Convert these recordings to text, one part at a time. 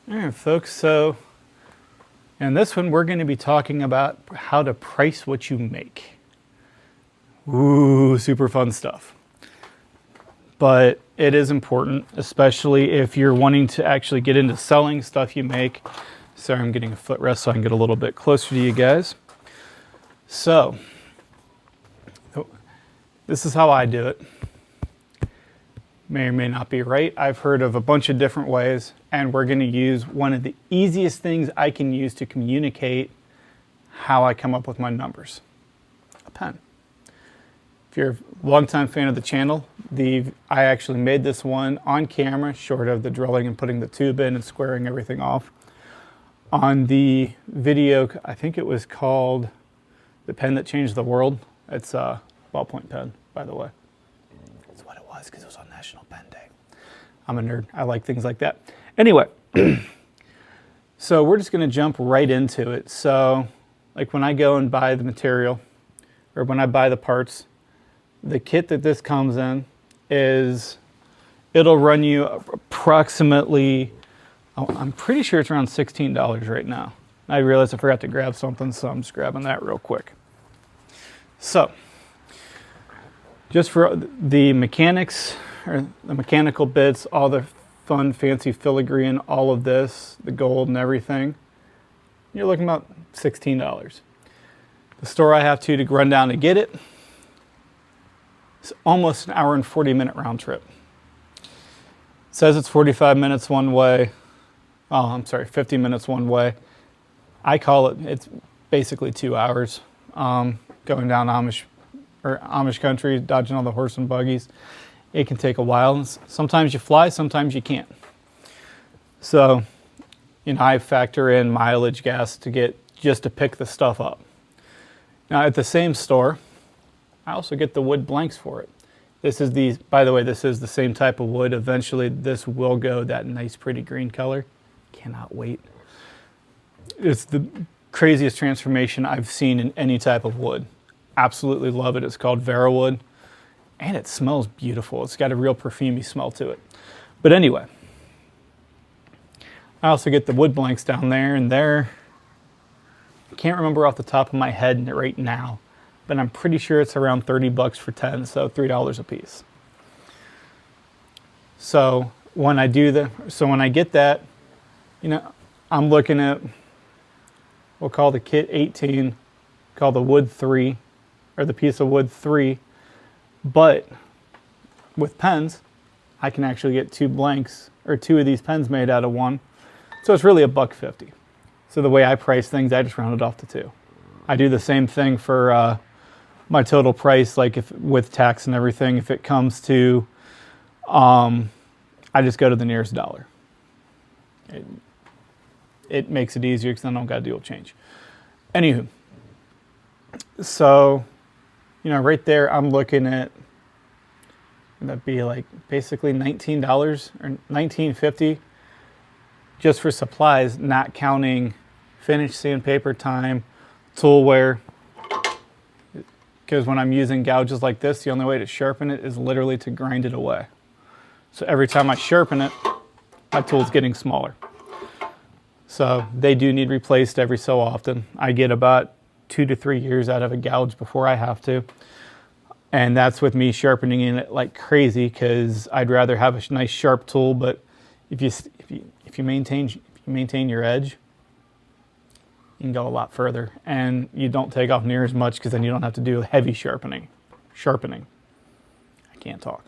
All right, folks, so in this one, we're going to be talking about how to price what you make. Ooh, super fun stuff. But it is important, especially if you're wanting to actually get into selling stuff you make. Sorry, I'm getting a footrest so I can get a little bit closer to you guys. So, this is how I do it. May or may not be right. I've heard of a bunch of different ways, and we're going to use one of the easiest things I can use to communicate how I come up with my numbers: a pen. If you're a longtime fan of the channel, I actually made this one on camera, short of the drilling and putting the tube in and squaring everything off. On the video, I think it was called The Pen That Changed the World. It's a ballpoint pen, by the way. That's what it was, because it was on National Pen Day. I'm a nerd. I like things like that. Anyway, so we're just going to jump right into it. So, like when I go and buy the material, or when I buy the parts, the kit that this comes in it'll run you approximately, I'm pretty sure it's around $16 right now. I realized I forgot to grab something, so I'm just grabbing that real quick. So, just for the mechanics, or the mechanical bits, all the fun, fancy filigree and all of this, the gold and everything, you're looking about $16. The store I have to run down to get it, it's almost an hour and 40-minute round trip. It says it's 45 minutes one way. Oh, I'm sorry, 50 minutes one way. I call it's basically 2 hours going down Amish country, dodging all the horse and buggies. It can take a while. Sometimes you fly, sometimes you can't. So, I factor in mileage, gas just to pick the stuff up. Now at the same store, I also get the wood blanks for it. By the way, this is the same type of wood. Eventually this will go that nice pretty green color. Cannot wait. It's the craziest transformation I've seen in any type of wood. Absolutely love it. It's called Vera wood, and it smells beautiful. It's got a real perfumey smell to it. But anyway, I also get the wood blanks down there, and I can't remember off the top of my head right now, but I'm pretty sure it's around 30 bucks for 10, so $3 a piece. So when I get that, I'm looking at, we'll call the kit 18, call the wood 3, or the piece of wood 3, but with pens, I can actually get 2 blanks, or 2 of these pens made out of one, so it's really $1.50. So the way I price things, I just round it off to 2. I do the same thing for my total price, like with tax and everything. If it comes to, I just go to the nearest dollar. It makes it easier because I don't got to deal with change. Anywho, so, right there I'm looking at, that'd be like basically $19 or $19.50 just for supplies, not counting finish, sandpaper time, tool wear. Because when I'm using gouges like this, the only way to sharpen it is literally to grind it away. So every time I sharpen it, my tool's getting smaller. So they do need replaced every so often. I get about 2 to 3 years out of a gouge before I have to. And that's with me sharpening it like crazy, because I'd rather have a nice sharp tool, but if you maintain your edge, you can go a lot further, and you don't take off near as much, because then you don't have to do heavy sharpening. I can't talk.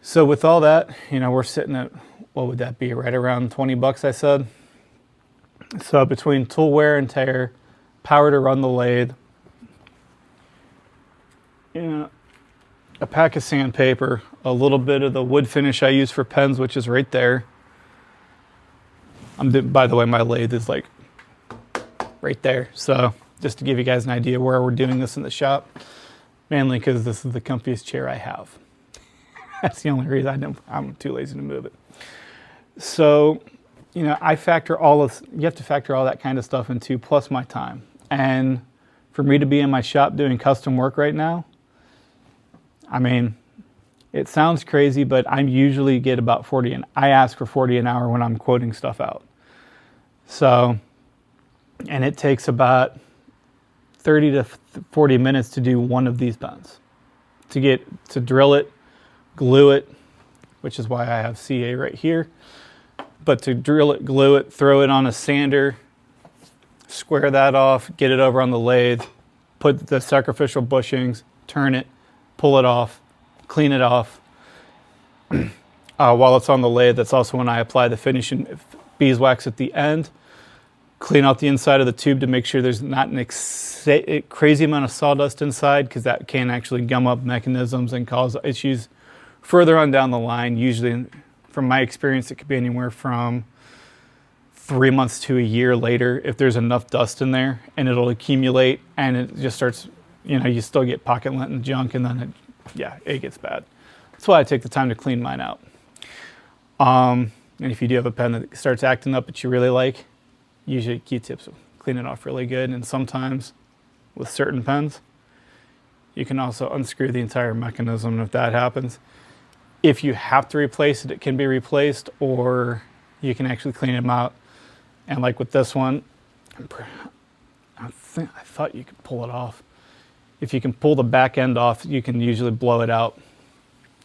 So with all that, we're sitting at, what would that be, right around 20 bucks, I said. So between tool wear and tear, power to run the lathe, a pack of sandpaper, a little bit of the wood finish I use for pens, which is right there. By the way, my lathe is like right there. So just to give you guys an idea where we're doing this in the shop, mainly because this is the comfiest chair I have. That's the only reason I'm too lazy to move it. So, I factor you have to factor all that kind of stuff into, plus my time. And for me to be in my shop doing custom work right now, It sounds crazy, but I usually get about 40, and I ask for 40 an hour when I'm quoting stuff out. So, and it takes about 30 to 40 minutes to do one of these pens. To drill it, glue it, which is why I have CA right here. But to drill it, glue it, throw it on a sander, square that off, get it over on the lathe, put the sacrificial bushings, turn it, pull it off, clean it off. While it's on the lathe, that's also when I apply the finishing beeswax at the end. Clean out the inside of the tube to make sure there's not an crazy amount of sawdust inside, because that can actually gum up mechanisms and cause issues further on down the line. Usually, from my experience, it could be anywhere from 3 months to a year later if there's enough dust in there, and it'll accumulate and it just starts, you still get pocket lint and junk, and then it gets bad. That's why I take the time to clean mine out. And if you do have a pen that starts acting up that you really like, usually Q-tips will clean it off really good. And sometimes with certain pens, you can also unscrew the entire mechanism. And if that happens, if you have to replace it, it can be replaced, or you can actually clean them out. And like with this one, I thought you could pull it off. If you can pull the back end off, you can usually blow it out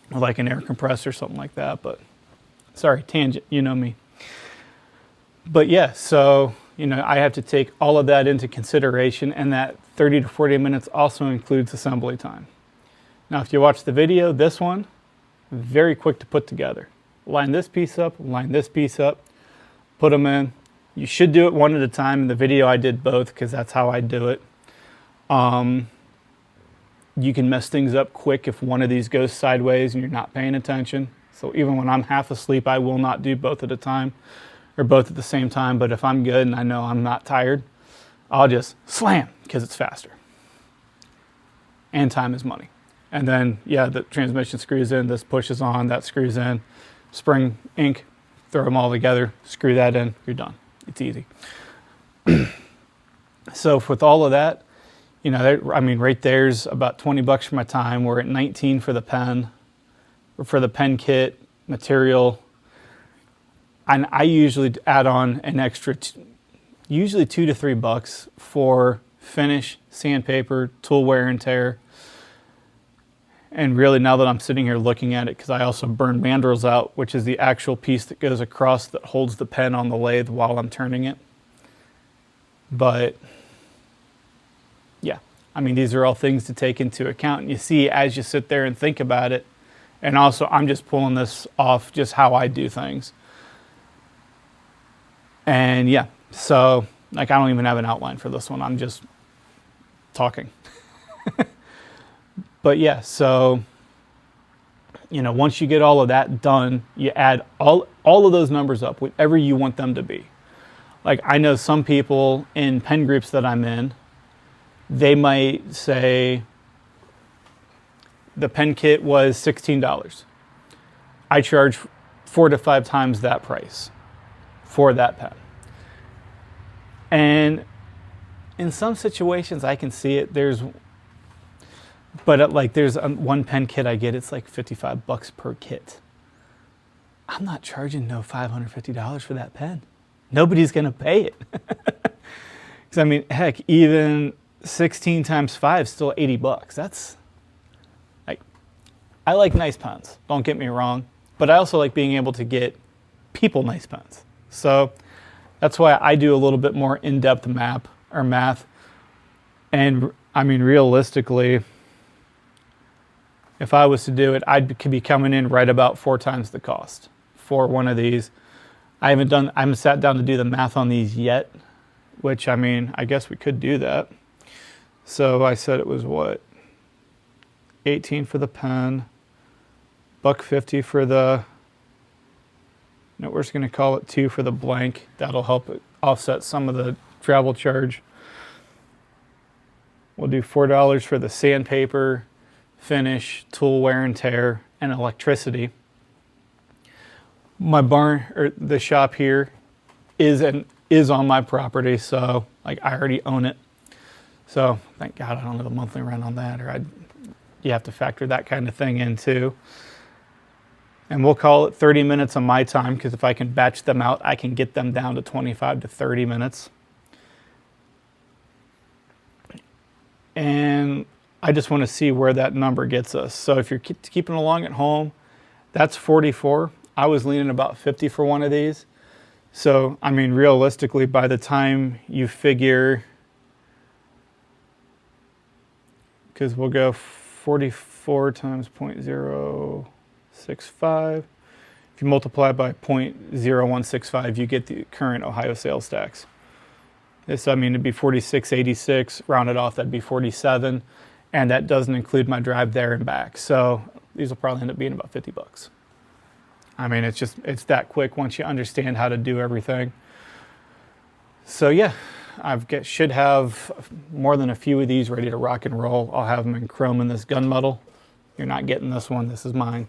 with like an air compressor or something like that. But sorry, tangent, you know me. But yeah, so, I have to take all of that into consideration, and that 30 to 40 minutes also includes assembly time. Now, if you watch the video, this one, very quick to put together. Line this piece up, line this piece up, put them in. You should do it one at a time. In the video, I did both because that's how I do it. You can mess things up quick if one of these goes sideways and you're not paying attention. So even when I'm half asleep, I will not do both at a time or both at the same time. But if I'm good and I know I'm not tired, I'll just slam because it's faster. And time is money. And then, the transmission screws in, this pushes on, that screws in, spring, ink, throw them all together, screw that in, you're done. It's easy. So with all of that, right there's about 20 bucks for my time. We're at 19 for the pen, or for the pen kit, material. And I usually add on an extra, usually $2 to $3 for finish, sandpaper, tool wear and tear. And really, now that I'm sitting here looking at it, because I also burn mandrels out, which is the actual piece that goes across that holds the pen on the lathe while I'm turning it. But these are all things to take into account. And you see as you sit there and think about it. And also, I'm just pulling this off just how I do things. And so I don't even have an outline for this one. I'm just talking. But so, once you get all of that done, you add all of those numbers up, whatever you want them to be. Like, I know some people in pen groups that I'm in, they might say the pen kit was $16. I charge 4 to 5 times that price for that pen. And in some situations, I can see it. There's one pen kit I get, it's like $55 per kit. I'm not charging no $550 for that pen. Nobody's going to pay it. Because heck, even 16 times 5 is still $80. That's I like nice pens, don't get me wrong, but I also like being able to get people nice pens. So that's why I do a little bit more in-depth math. And realistically, if I was to do it, could be coming in right about 4 times the cost for one of these. I haven't sat down to do the math on these yet, which I guess we could do that. So I said it was what? 18 for the pen, $1.50 for the, no, we're just going to call it 2 for the blank. That'll help it offset some of the travel charge. We'll do $4 for the sandpaper, finish, tool wear and tear, and electricity. My barn, or the shop here, is on my property, so I already own it. So thank God I don't have a monthly rent on that, or you have to factor that kind of thing in too. And we'll call it 30 minutes on my time, because if I can batch them out, I can get them down to 25 to 30 minutes. And I just want to see where that number gets us. So if you're keeping along at home, that's 44. I was leaning about 50 for one of these. So, I mean, realistically, by the time you figure, because we'll go 44 times 0.065. If you multiply by 0.0165, you get the current Ohio sales tax. This, I mean, it'd be 46.86, rounded off, that'd be 47, and that doesn't include my drive there and back. So these will probably end up being about 50 bucks. I mean, it's that quick once you understand how to do everything. So yeah, should have more than a few of these ready to rock and roll. I'll have them in chrome in this gunmetal. You're not getting this one, this is mine.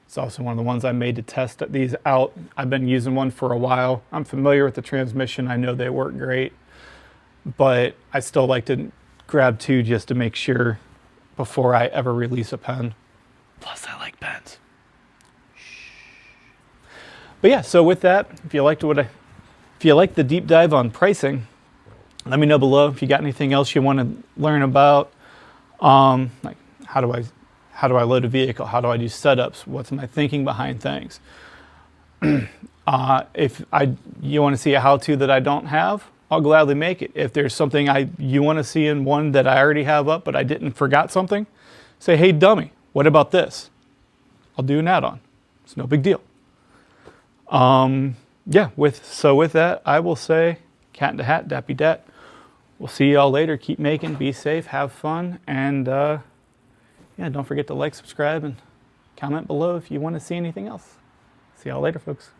It's also one of the ones I made to test these out. I've been using one for a while. I'm familiar with the transmission. I know they work great, but I still like to grab two just to make sure before I ever release a pen. Plus, I like pens. But yeah, so with that, if you liked the deep dive on pricing, let me know below if you got anything else you want to learn about. Like how do I load a vehicle? How do I do setups? What's my thinking behind things? If you want to see a how-to that I don't have, I'll gladly make it. If there's something you want to see in one that I already have up, but I forgot something, say, hey, dummy, what about this? I'll do an add-on. It's no big deal. Yeah, with that, I will say, cat in the hat, dappy dat. We'll see y'all later. Keep making, be safe, have fun, and yeah, don't forget to like, subscribe, and comment below if you want to see anything else. See y'all later, folks.